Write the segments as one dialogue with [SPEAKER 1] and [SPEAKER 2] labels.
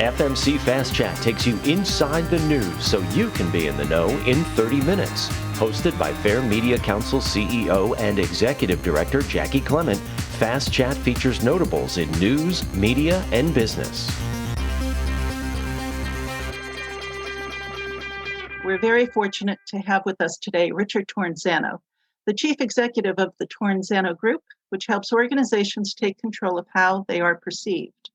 [SPEAKER 1] FMC Fast Chat takes you inside the news so you can be in the know in 30 minutes. Hosted by Fair Media Council CEO and Executive Director Jackie Clement, Fast Chat features notables in news, media, and business.
[SPEAKER 2] We're very fortunate to have with us today Richard Torrenzano, the Chief Executive of the Torrenzano Group, which helps organizations take control of how they are perceived.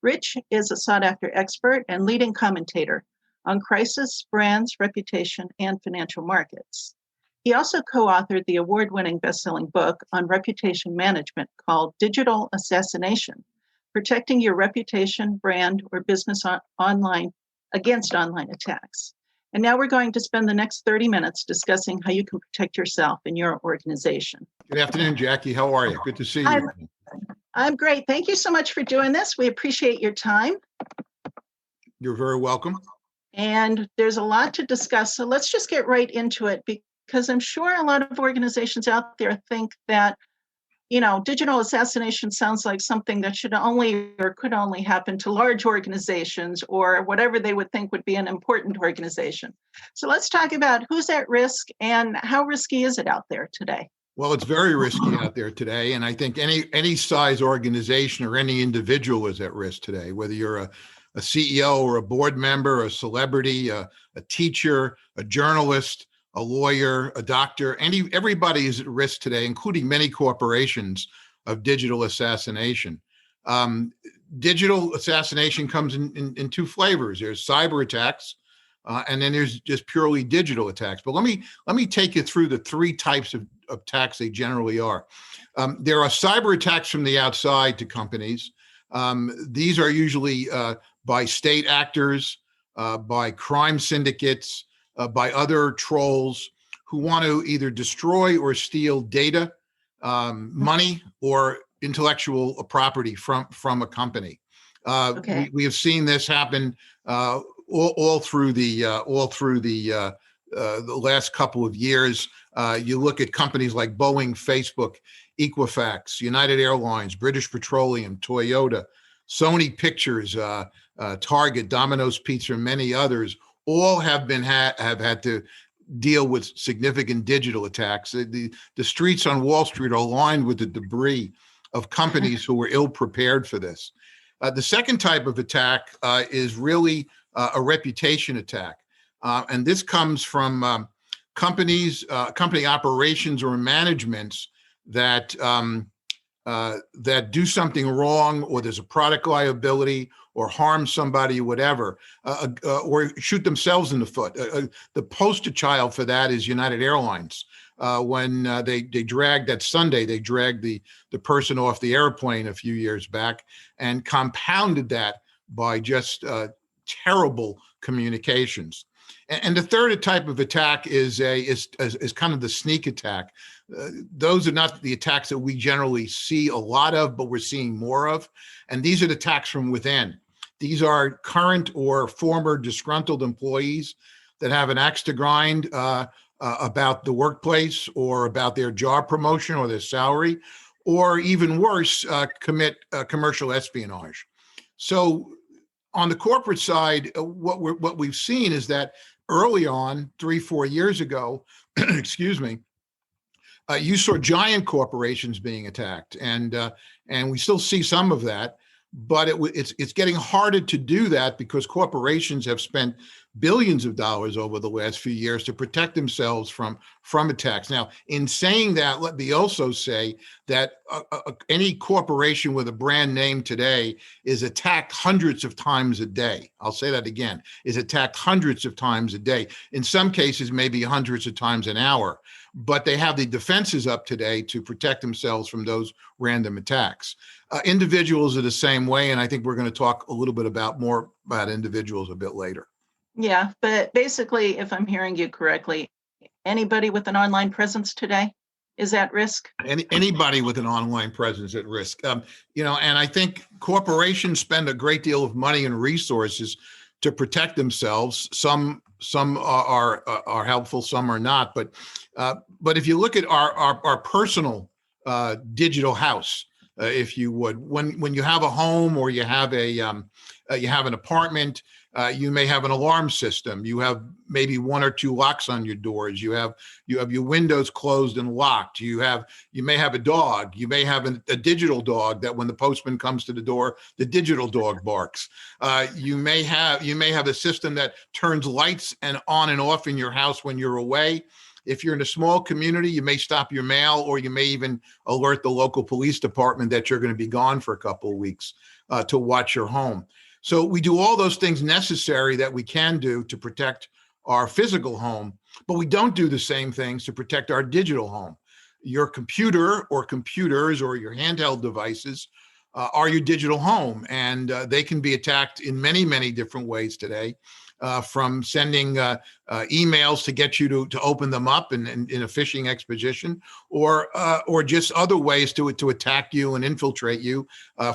[SPEAKER 2] Rich is a sought-after expert and leading commentator on crisis, brands, reputation, and financial markets. He also co-authored the award-winning best-selling book on reputation management called Digital Assassination: Protecting Your Reputation, Brand, or Business Online Against Online Attacks. And now we're going to spend the next 30 minutes discussing how you can protect yourself and your organization.
[SPEAKER 3] Good afternoon, Jackie. How are you? Good to see you.
[SPEAKER 2] I'm great. Thank you so much for doing this. We appreciate your time.
[SPEAKER 3] You're very welcome.
[SPEAKER 2] And there's a lot to discuss. So let's just get right into it, because I'm sure a lot of organizations out there think that, digital assassination sounds like something that should only or could only happen to large organizations or whatever they would think would be an important organization. So let's talk about who's at risk and how risky is it out there today?
[SPEAKER 3] Well, it's very risky out there today. And I think any size organization or any individual is at risk today, whether you're a CEO or a board member, a celebrity, a teacher, a journalist, a lawyer, a doctor. Everybody is at risk today, including many corporations, of digital assassination. Digital assassination comes in two flavors. There's cyber attacks, and then there's just purely digital attacks. But let me take you through the three types of attacks they generally are. There are cyber attacks from the outside to companies. These are usually by state actors, by crime syndicates, by other trolls who want to either destroy or steal data, money, or intellectual property from a company.
[SPEAKER 2] Okay.
[SPEAKER 3] We have seen this happen all through the last couple of years. You look at companies like Boeing, Facebook, Equifax, United Airlines, British Petroleum, Toyota, Sony Pictures, Target, Domino's Pizza, and many others. All have had to deal with significant digital attacks. The streets on Wall Street are lined with the debris of companies who were ill prepared for this. The second type of attack is really a reputation attack. And this comes from companies, company operations or managements that do something wrong, or there's a product liability, or harm somebody, whatever, or shoot themselves in the foot. The poster child for that is United Airlines. When they dragged that Sunday, they dragged the person off the airplane a few years back and compounded that by just terrible communications. And the third type of attack is kind of the sneak attack. Those are not the attacks that we generally see a lot of, but we're seeing more of. And these are the attacks from within. These are current or former disgruntled employees that have an axe to grind about the workplace or about their job promotion or their salary, or even worse, commit commercial espionage. So on the corporate side, what we've seen is that early on, 3-4 years ago, excuse me, you saw giant corporations being attacked, and we still see some of that. But it's getting harder to do that because corporations have spent billions of dollars over the last few years to protect themselves from attacks. Now, in saying that, let me also say that any corporation with a brand name today is attacked hundreds of times a day. I'll say that again, is attacked hundreds of times a day. In some cases, maybe hundreds of times an hour. But they have the defenses up today to protect themselves from those random attacks. Individuals are the same way, and I think we're going to talk a little bit more about individuals a bit later.
[SPEAKER 2] Yeah, but basically, if I'm hearing you correctly, anybody with an online presence today is at risk?
[SPEAKER 3] Anybody with an online presence at risk. And I think corporations spend a great deal of money and resources to protect themselves. Some are helpful, some are not. But if you look at our personal digital house, if you would. When you have a home or you have you have an apartment, you may have an alarm system. You have maybe one or two locks on your doors. You have your windows closed and locked. You may have a dog. You may have a digital dog that when the postman comes to the door, the digital dog barks. You may have a system that turns lights and on and off in your house when you're away. If you're in a small community, you may stop your mail, or you may even alert the local police department that you're going to be gone for a couple of weeks to watch your home. So we do all those things necessary that we can do to protect our physical home, but we don't do the same things to protect our digital home. Your computer or computers or your handheld devices are your digital home, and they can be attacked in many, many different ways today. From sending emails to get you to open them up in a phishing expedition, or just other ways to attack you and infiltrate you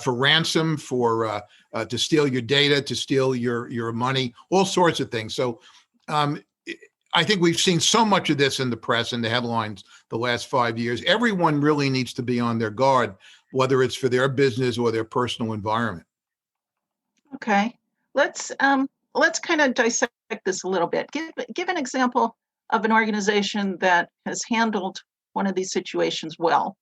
[SPEAKER 3] for ransom, for to steal your data, to steal your money, all sorts of things. So I think we've seen so much of this in the press and the headlines the last 5 years. Everyone really needs to be on their guard, whether it's for their business or their personal environment.
[SPEAKER 2] Okay, let's kind of dissect this a little bit. Give an example of an organization that has handled one of these situations well,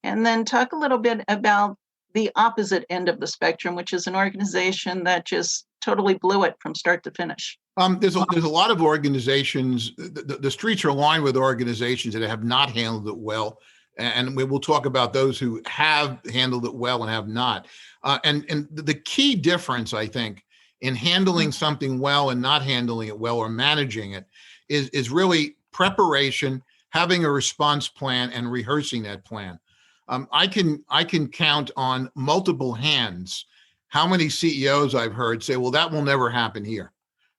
[SPEAKER 2] and then talk a little bit about the opposite end of the spectrum, which is an organization that just totally blew it from start to finish.
[SPEAKER 3] There's a lot of organizations. The streets are lined with organizations that have not handled it well, and we will talk about those who have handled it well and have not. And the key difference, I think, in handling something well and not handling it well, or managing it, is really preparation, having a response plan, and rehearsing that plan. I can count on multiple hands how many CEOs I've heard say, "Well, that will never happen here,"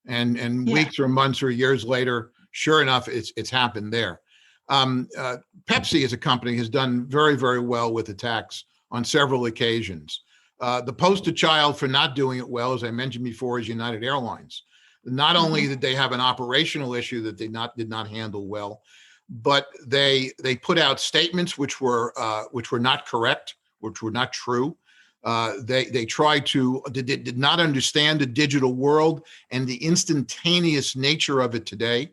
[SPEAKER 3] and weeks or months or years later, sure enough, it's happened there. Pepsi as a company has done very, very well with attacks on several occasions. The poster child for not doing it well, as I mentioned before, is United Airlines. Not only did they have an operational issue that they did not handle well, but they put out statements which were not correct, which were not true. They did not understand the digital world and the instantaneous nature of it today.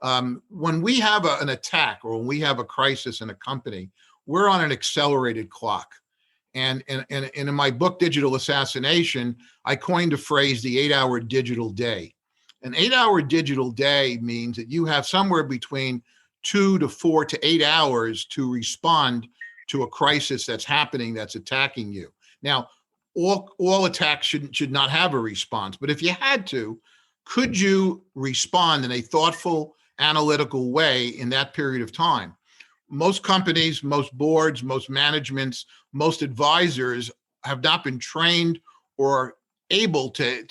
[SPEAKER 3] When we have an attack, or when we have a crisis in a company, we're on an accelerated clock. And in my book, Digital Assassination, I coined a phrase, the 8-hour digital day. An 8-hour digital day means that you have somewhere between 2 to 4 to 8 hours to respond to a crisis that's happening, that's attacking you. Now, all attacks should not have a response, but if you had to, could you respond in a thoughtful, analytical way in that period of time? Most companies, most boards, most managements, most advisors have not been trained or able to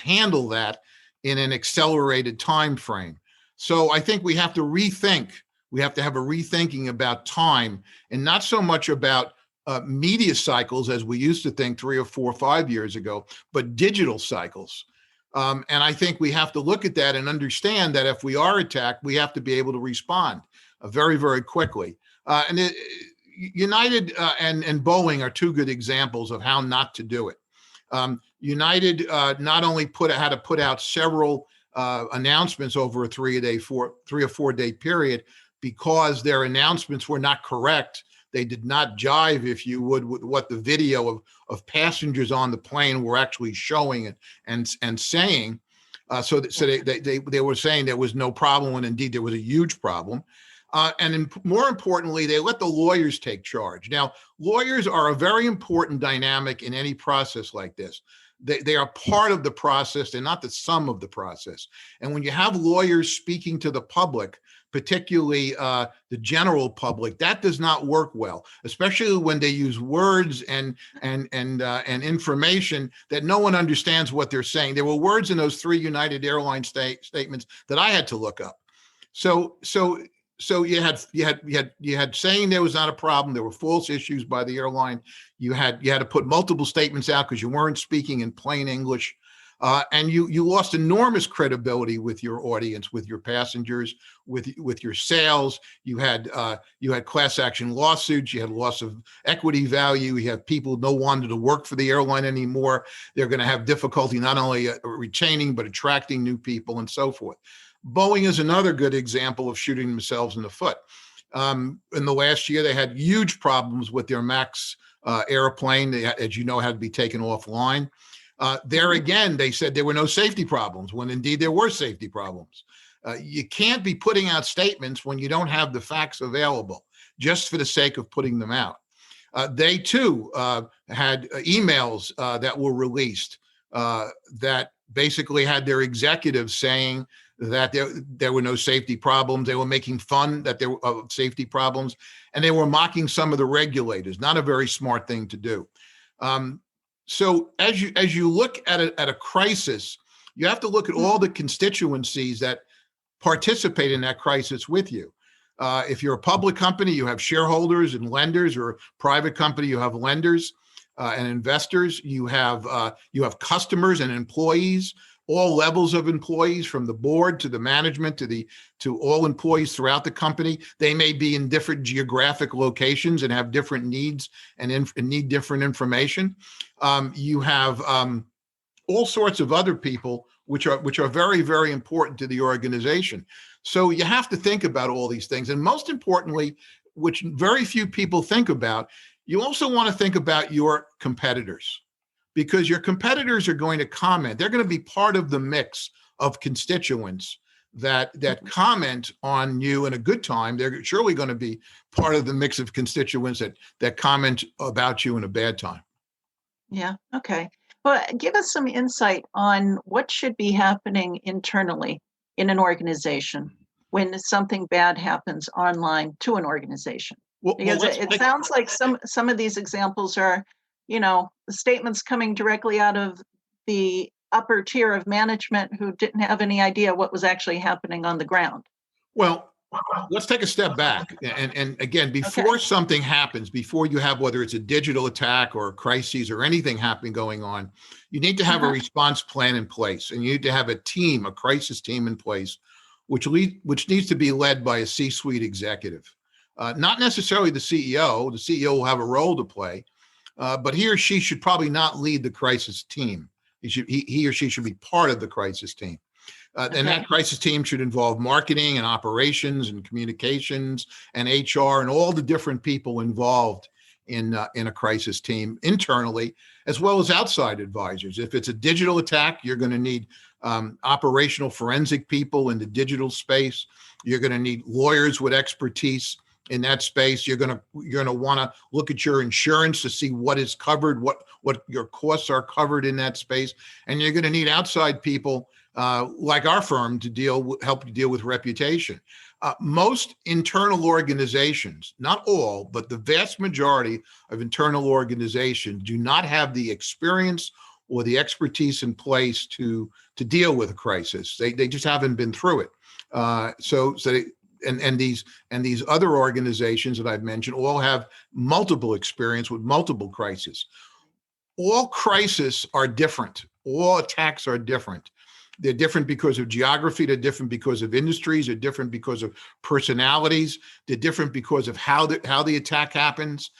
[SPEAKER 3] handle that in an accelerated time frame. So I think we have to rethink. We have to have a rethinking about time, and not so much about media cycles as we used to think 3 or 4 or 5 years ago, but digital cycles. And I think we have to look at that and understand that if we are attacked, we have to be able to respond very, very quickly. United and Boeing are two good examples of how not to do it. United not only had to put out several announcements over a 3 or 4 day period because their announcements were not correct. They did not jive, if you would, with what the video of passengers on the plane were actually showing and saying. So they were saying there was no problem, when indeed there was a huge problem. More importantly, they let the lawyers take charge. Now, lawyers are a very important dynamic in any process like this. They are part of the process. They're not the sum of the process. And when you have lawyers speaking to the public, particularly the general public, that does not work well, especially when they use words and information that no one understands what they're saying. There were words in those 3 United Airlines statements that I had to look up. So you had saying there was not a problem. There were false issues by the airline. You had to put multiple statements out because you weren't speaking in plain English. And you lost enormous credibility with your audience, with your passengers, with your sales. You had class action lawsuits. You had loss of equity value. You have people no wanted to work for the airline anymore. They're going to have difficulty not only retaining but attracting new people and so forth. Boeing is another good example of shooting themselves in the foot. In the last year, they had huge problems with their MAX airplane. They, as you know, had to be taken offline. There again, they said there were no safety problems, when indeed there were safety problems. You can't be putting out statements when you don't have the facts available, just for the sake of putting them out. They too had emails that were released that basically had their executives saying that there were no safety problems. They were making fun that there were safety problems, and they were mocking some of the regulators. Not a very smart thing to do. So as you look at a crisis, you have to look at all the constituencies that participate in that crisis with you. If you're a public company, you have shareholders and lenders, or a private company, you have lenders and investors. You have customers and employees, all levels of employees, from the board to the management to all employees throughout the company. They may be in different geographic locations and have different needs and need different information. You have all sorts of other people which are very, very important to the organization. So you have to think about all these things. And most importantly, which very few people think about, you also want to think about your competitors, because your competitors are going to comment. They're going to be part of the mix of constituents that comment on you in a good time. They're surely going to be part of the mix of constituents that comment about you in a bad time.
[SPEAKER 2] Yeah. Okay. Well, give us some insight on what should be happening internally in an organization when something bad happens online to an organization. Because it sounds like some of these examples are, statements coming directly out of the upper tier of management who didn't have any idea what was actually happening on the ground.
[SPEAKER 3] Well, let's take a step back. And again, before something happens, before you have, whether it's a digital attack or a crisis or anything happening going on, you need to have a response plan in place. And you need to have a team, a crisis team in place, which needs to be led by a C-suite executive. Not necessarily the CEO. The CEO will have a role to play, but he or she should probably not lead the crisis team. He or she should be part of the crisis team. And that crisis team should involve marketing and operations and communications and HR and all the different people involved in a crisis team internally, as well as outside advisors. If it's a digital attack, you're going to need operational forensic people in the digital space. You're going to need lawyers with expertise in that space. You're going to want to look at your insurance to see what is covered, what your costs are covered in that space. And you're going to need outside people like our firm to help you deal with reputation. Most internal organizations, not all, but the vast majority of internal organizations do not have the experience or the expertise in place to deal with a crisis. They just haven't been through it. And these other organizations that I've mentioned all have multiple experience with multiple crises. All crises are different. All attacks are different. They're different because of geography. They're different because of industries. They're different because of personalities. They're different because of how the attack happens.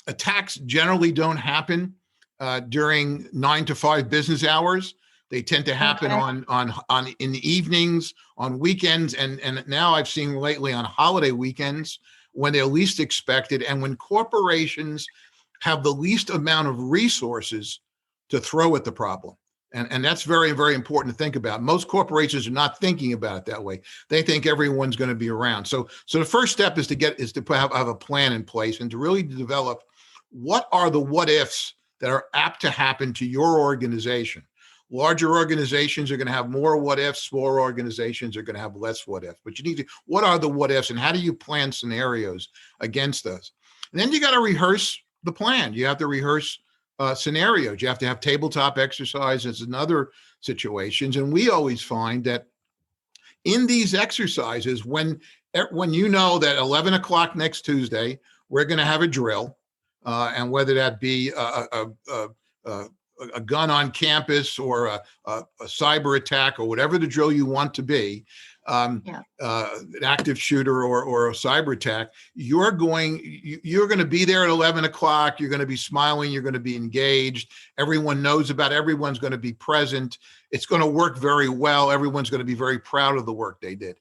[SPEAKER 3] Attacks generally don't happen during 9 to 5 business hours. They tend to happen on in the evenings, on weekends, and now I've seen lately on holiday weekends when they're least expected and when corporations have the least amount of resources to throw at the problem. And that's very, very important to think about. Most corporations are not thinking about it that way. They think everyone's going to be around. So the first step is to have a plan in place and to really develop what are the what ifs that are apt to happen to your organization. Larger organizations are going to have more what ifs. Smaller organizations are going to have less what ifs. But you need to, what are the what ifs and how do you plan scenarios against those? And then you got to rehearse the plan. You have to rehearse scenarios. You have to have tabletop exercises and other situations. And we always find that in these exercises, when you know that 11 o'clock next Tuesday, we're going to have a drill, and whether that be a gun on campus or a cyber attack or whatever the drill you want to be, an active shooter or a cyber attack, you're going to be there at 11 o'clock. You're going to be smiling. You're going to be engaged. Everyone knows about it. Everyone's going to be present. It's going to work very well. Everyone's going to be very proud of the work they did.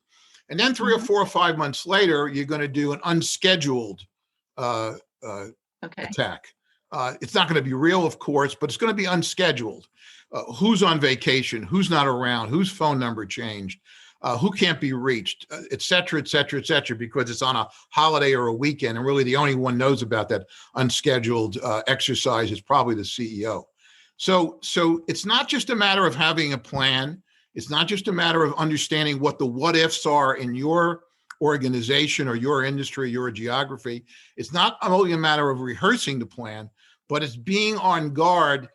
[SPEAKER 3] And then 3 or 4 or 5 months later, you're going to do an unscheduled attack. It's not going to be real, of course, but it's going to be unscheduled. Who's on vacation? Who's not around? Whose phone number changed? Who can't be reached, et cetera, et cetera, et cetera, because it's on a holiday or a weekend. And really the only one knows about that unscheduled exercise is probably the CEO. So it's not just a matter of having a plan. It's not just a matter of understanding what the what ifs are in your organization or your industry, your geography. It's not only a matter of rehearsing the plan, but it's being on guard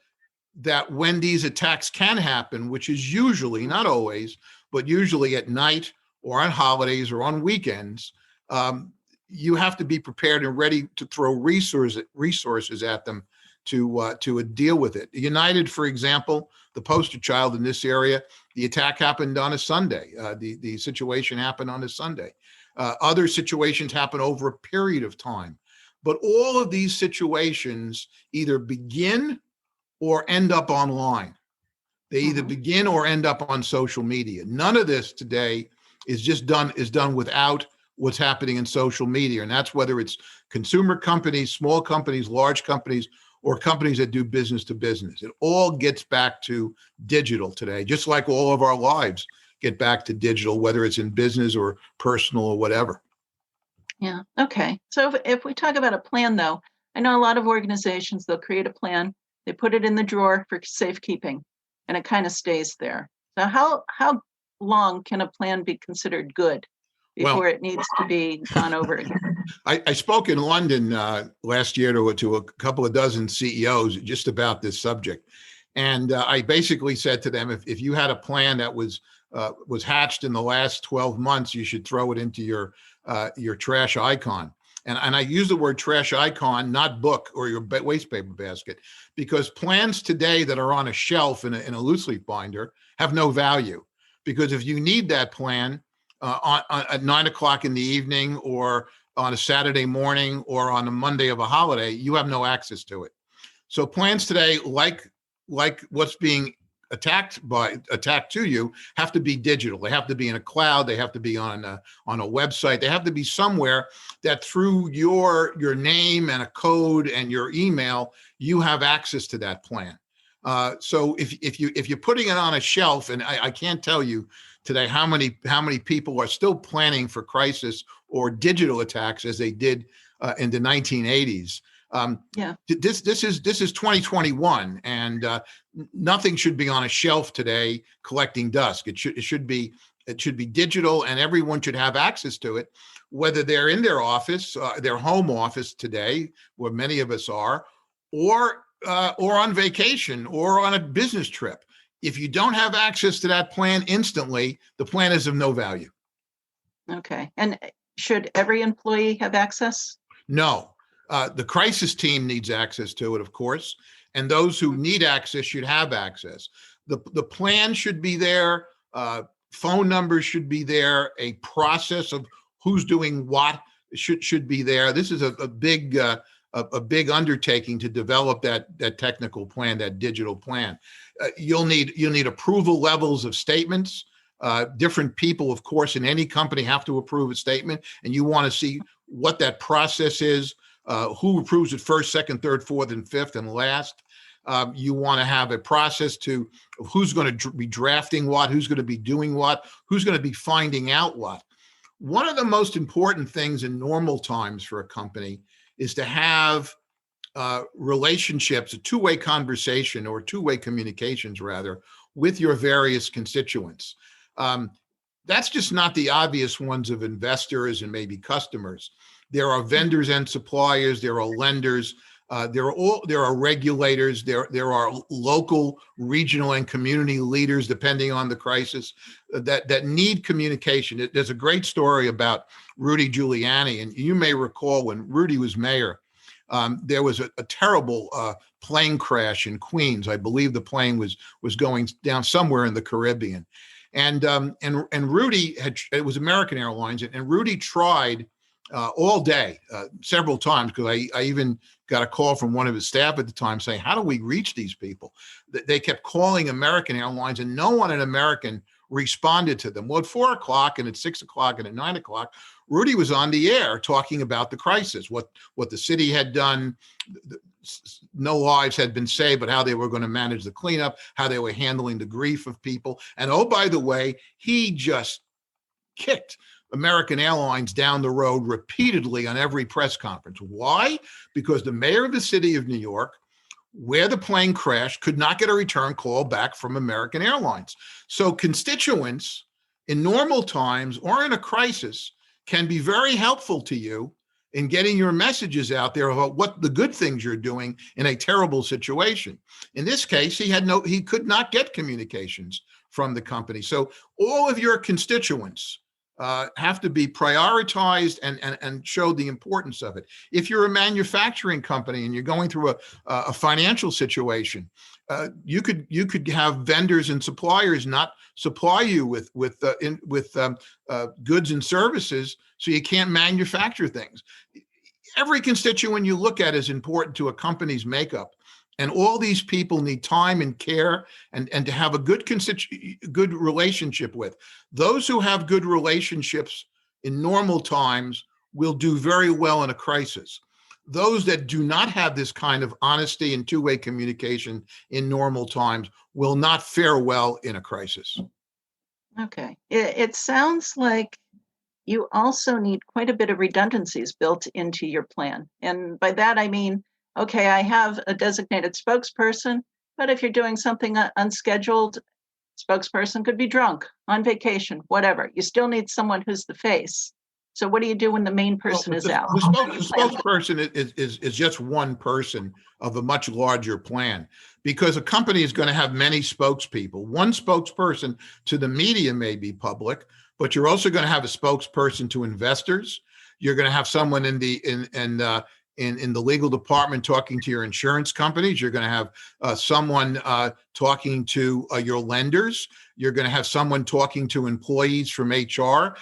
[SPEAKER 3] that when these attacks can happen, which is usually, not always, but usually at night or on holidays or on weekends, you have to be prepared and ready to throw resources at them to deal with it. United, for example, the poster child in this area, the attack happened on a Sunday. The situation happened on a Sunday. Other situations happen over a period of time. But all of these situations either begin or end up online. They either begin or end up on social media. None of this today is done without what's happening in social media. And that's whether it's consumer companies, small companies, large companies, or companies that do business to business. It all gets back to digital today, just like all of our lives get back to digital, whether it's in business or personal or whatever.
[SPEAKER 2] Yeah. Okay. So if we talk about a plan, though, I know a lot of organizations, they'll create a plan, they put it in the drawer for safekeeping, and it kind of stays there. So how long can a plan be considered good before it needs to be gone over again?
[SPEAKER 3] I spoke in London last year to a couple of dozen CEOs just about this subject. And I basically said to them, if you had a plan that was hatched in the last 12 months, you should throw it into your trash icon. And I use the word trash icon, not book or your waste paper basket, because plans today that are on a shelf in a loose leaf binder have no value. Because if you need that plan at 9 o'clock in the evening or on a Saturday morning or on a Monday of a holiday, you have no access to it. So plans today, like what's being attacked to you, have to be digital. They have to be in a cloud. They have to be on a website. They have to be somewhere that through your name and a code and your email, you have access to that plan. So if you're putting it on a shelf, and I can't tell you today how many people are still planning for crisis or digital attacks as they did in the 1980s. This is 2021, and nothing should be on a shelf today collecting dust. It should be digital, and everyone should have access to it, whether they're in their office, their home office today, where many of us are, or on vacation or on a business trip. If you don't have access to that plan instantly, the plan is of no value.
[SPEAKER 2] Okay. And should every employee have access?
[SPEAKER 3] No. The crisis team needs access to it, of course, and those who need access should have access. The plan should be there. Phone numbers should be there. A process of who's doing what should be there. This is a big undertaking to develop that technical plan, that digital plan. You'll need approval levels of statements. Different people, of course, in any company have to approve a statement, and you want to see what that process is. Who approves it first, second, third, fourth, and fifth, and last. You want to have a process to who's going to be drafting what, who's going to be doing what, who's going to be finding out what. One of the most important things in normal times for a company is to have relationships, a two-way conversation or two-way communications, rather, with your various constituents. That's just not the obvious ones of investors and maybe customers. There are vendors and suppliers. There are lenders. There are regulators. There are local, regional, and community leaders, depending on the crisis, that need communication. There's a great story about Rudy Giuliani, and you may recall when Rudy was mayor, there was a terrible plane crash in Queens. I believe the plane was going down somewhere in the Caribbean. And Rudy it was American Airlines, and Rudy tried all day, several times, because I even got a call from one of his staff at the time saying, how do we reach these people? They kept calling American Airlines, and no one at American responded to them. Well, at 4 o'clock and at 6 o'clock and at 9 o'clock, Rudy was on the air talking about the crisis, what the city had done. No lives had been saved, but how they were going to manage the cleanup, how they were handling the grief of people. And oh, by the way, he just kicked American Airlines down the road repeatedly on every press conference. Why? Because the mayor of the city of New York, where the plane crashed, could not get a return call back from American Airlines. So constituents in normal times or in a crisis can be very helpful to you in getting your messages out there about what the good things you're doing in a terrible situation. In this case, he could not get communications from the company. So all of your constituents have to be prioritized and show the importance of it. If you're a manufacturing company and you're going through a financial situation, you could have vendors and suppliers not supply you with goods and services, so you can't manufacture things. Every constituent you look at is important to a company's makeup. And all these people need time and care and to have a good relationship with. Those who have good relationships in normal times will do very well in a crisis. Those that do not have this kind of honesty and two-way communication in normal times will not fare well in a crisis.
[SPEAKER 2] Okay. It sounds like you also need quite a bit of redundancies built into your plan. And by that, I mean, okay, I have a designated spokesperson, but if you're doing something unscheduled, spokesperson could be drunk, on vacation, whatever. You still need someone who's the face. So what do you do when the main person is out?
[SPEAKER 3] The spokesperson is just one person of a much larger plan, because a company is going to have many spokespeople. One spokesperson to the media may be public, but you're also going to have a spokesperson to investors. You're going to have someone in the legal department talking to your insurance companies. You're going to have someone talking to your lenders. You're going to have someone talking to employees from HR.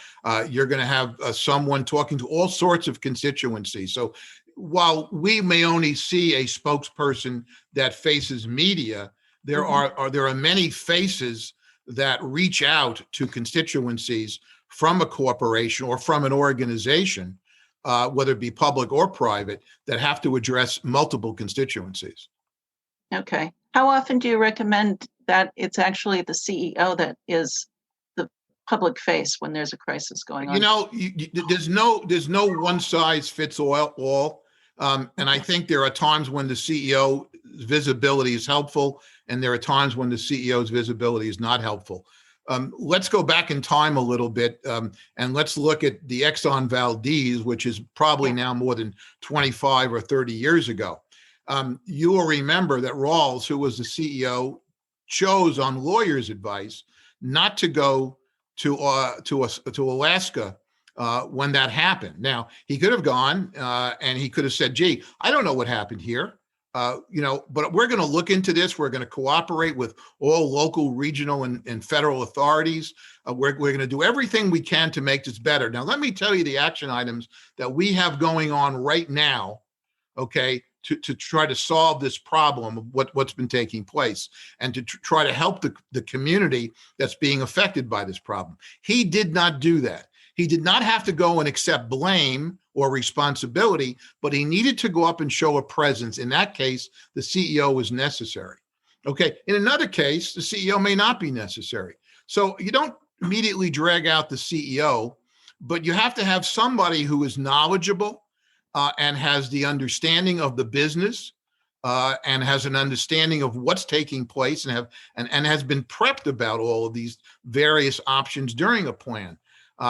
[SPEAKER 3] You're going to have someone talking to all sorts of constituencies. So while we may only see a spokesperson that faces media, there are many faces that reach out to constituencies from a corporation or from an organization, whether it be public or private, that have to address multiple constituencies.
[SPEAKER 2] Okay. How often do you recommend that it's actually the CEO that is the public face when there's a crisis going on?
[SPEAKER 3] You know, there's no one size fits all. And I think there are times when the CEO's visibility is helpful, and there are times when the CEO's visibility is not helpful. Let's go back in time a little bit, and let's look at the Exxon Valdez, which is probably now more than 25 or 30 years ago. You will remember that Rawls, who was the CEO, chose on lawyers' advice not to go to Alaska when that happened. Now, he could have gone and he could have said, gee, I don't know what happened here. But we're going to look into this. We're going to cooperate with all local, regional, and federal authorities. We're going to do everything we can to make this better. Now, let me tell you the action items that we have going on right now, okay, to try to solve this problem of what's been taking place and to try to help the community that's being affected by this problem. He did not do that. He did not have to go and accept blame or responsibility, but he needed to go up and show a presence. In that case, the CEO was necessary. Okay. In another case, the CEO may not be necessary. So you don't immediately drag out the CEO, but you have to have somebody who is knowledgeable and has the understanding of the business and has an understanding of what's taking place and has been prepped about all of these various options during a plan.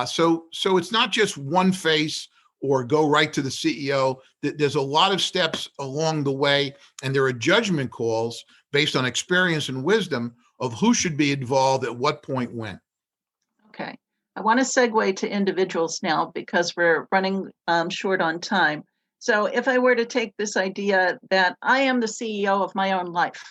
[SPEAKER 3] So it's not just one face or go right to the CEO. There's a lot of steps along the way, and there are judgment calls based on experience and wisdom of who should be involved at what point when.
[SPEAKER 2] Okay. I want to segue to individuals now because we're running short on time. So if I were to take this idea that I am the CEO of my own life,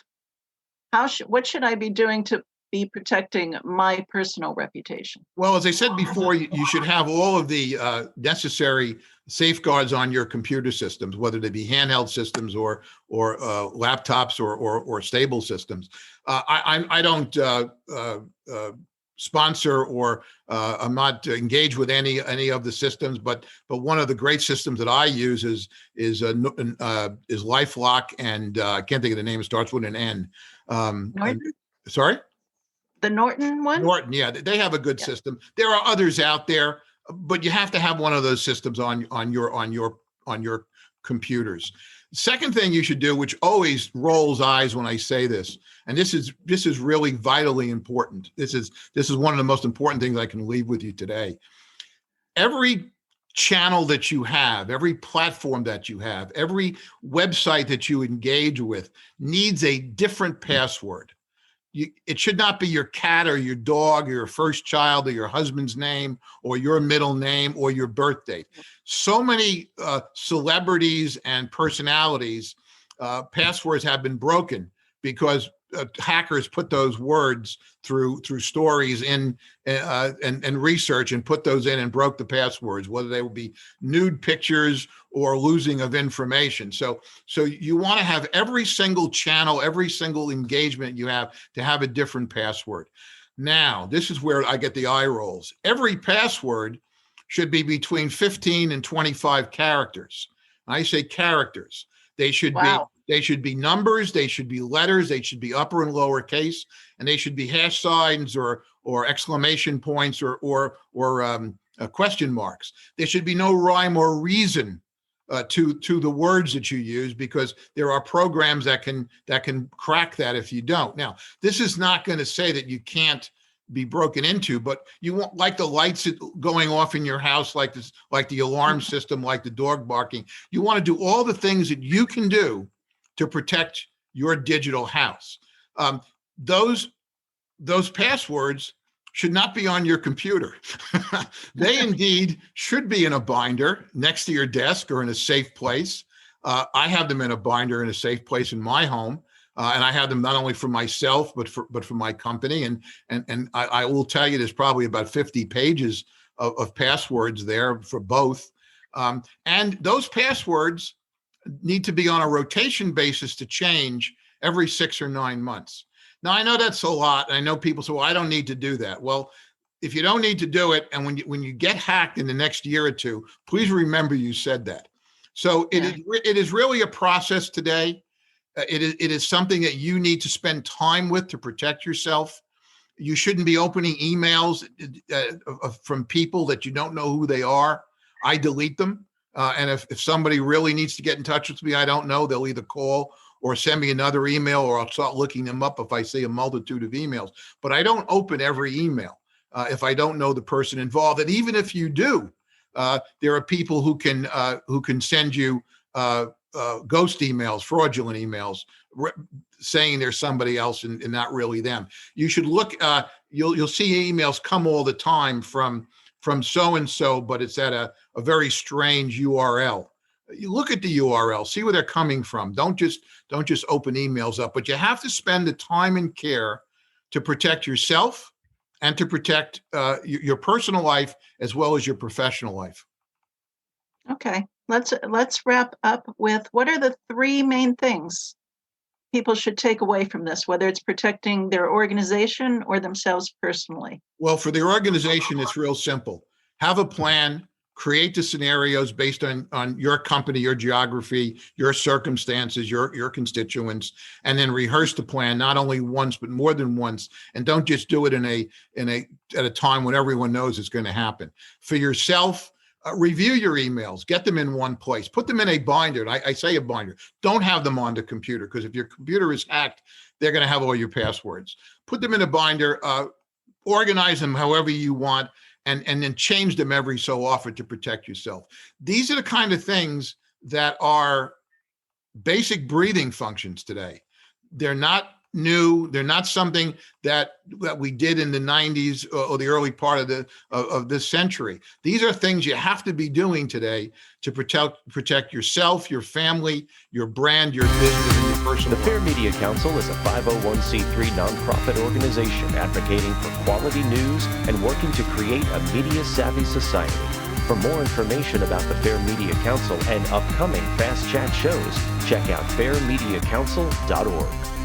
[SPEAKER 2] what should I be doing to be protecting my personal reputation?
[SPEAKER 3] Well, as I said before, you should have all of the necessary safeguards on your computer systems, whether they be handheld systems or laptops or stable systems. I don't sponsor or I'm not engaged with any of the systems, but one of the great systems that I use is LifeLock, and I can't think of the name. It starts with an N. Sorry.
[SPEAKER 2] The Norton one?
[SPEAKER 3] Norton, yeah, they have a good system. There are others out there, but you have to have one of those systems on your computers. Second thing you should do, which always rolls eyes when I say this, and this is really vitally important. This is one of the most important things I can leave with you today. Every channel that you have, every platform that you have, every website that you engage with needs a different password. It should not be your cat or your dog or your first child or your husband's name or your middle name or your birth date. So many celebrities and personalities, passwords have been broken because hackers put those words through stories and research and put those in and broke the passwords, whether they would be nude pictures or losing of information. So you want to have every single channel, every single engagement you have to have a different password. Now, this is where I get the eye rolls. Every password should be between 15 and 25 characters. I say characters. They should be numbers, they should be letters, they should be upper and lower case, and they should be hash signs or exclamation points or question marks. There should be no rhyme or reason to the words that you use, because there are programs that can crack that if you don't. Now, this is not going to say that you can't be broken into, but you want, like the lights going off in your house, like this, like the alarm system, like the dog barking. You want to do all the things that you can do to protect your digital house. Those passwords should not be on your computer. They indeed should be in a binder next to your desk or in a safe place. I have them in a binder in a safe place in my home. And I have them not only for myself, but for my company. And I will tell you, there's probably about 50 pages of passwords there for both. And those passwords need to be on a rotation basis to change every 6 or 9 months. Now, I know that's a lot. I know people say, well, I don't need to do that. Well, if you don't need to do it, and when you get hacked in the next year or two, please remember you said that. So it is really a process today. It is something that you need to spend time with to protect yourself. You shouldn't be opening emails from people that you don't know who they are. I delete them. And if somebody really needs to get in touch with me, I don't know, they'll either call or send me another email, or I'll start looking them up if I see a multitude of emails. But I don't open every email if I don't know the person involved. And even if you do, there are people who can send you ghost emails, fraudulent emails, saying there's somebody else and not really them. You should look. You'll see emails come all the time from so-and-so, but it's at a very strange URL. You look at the URL, see where they're coming from. Don't just open emails up, but you have to spend the time and care to protect yourself and to protect your personal life as well as your professional life.
[SPEAKER 2] Okay, let's wrap up with, what are the 3 main things people should take away from this, whether it's protecting their organization or themselves personally?
[SPEAKER 3] Well, for the organization, it's real simple. Have a plan, create the scenarios based on your company, your geography, your circumstances, your constituents, and then rehearse the plan not only once, but more than once. And don't just do it at a time when everyone knows it's going to happen. For yourself, review your emails, get them in one place, put them in a binder. I say a binder. Don't have them on the computer, because if your computer is hacked, they're going to have all your passwords. Put them in a binder, organize them however you want, and then change them every so often to protect yourself. These are the kind of things that are basic breathing functions today. They're not new. They're not something that we did in the 90s or the early part of this century. These are things you have to be doing today to protect yourself, your family, your brand, your business, and your personal
[SPEAKER 1] The Fair
[SPEAKER 3] life.
[SPEAKER 1] Media Council is a 501c3 nonprofit organization advocating for quality news and working to create a media-savvy society. For more information about the Fair Media Council and upcoming Fast Chat shows, check out fairmediacouncil.org.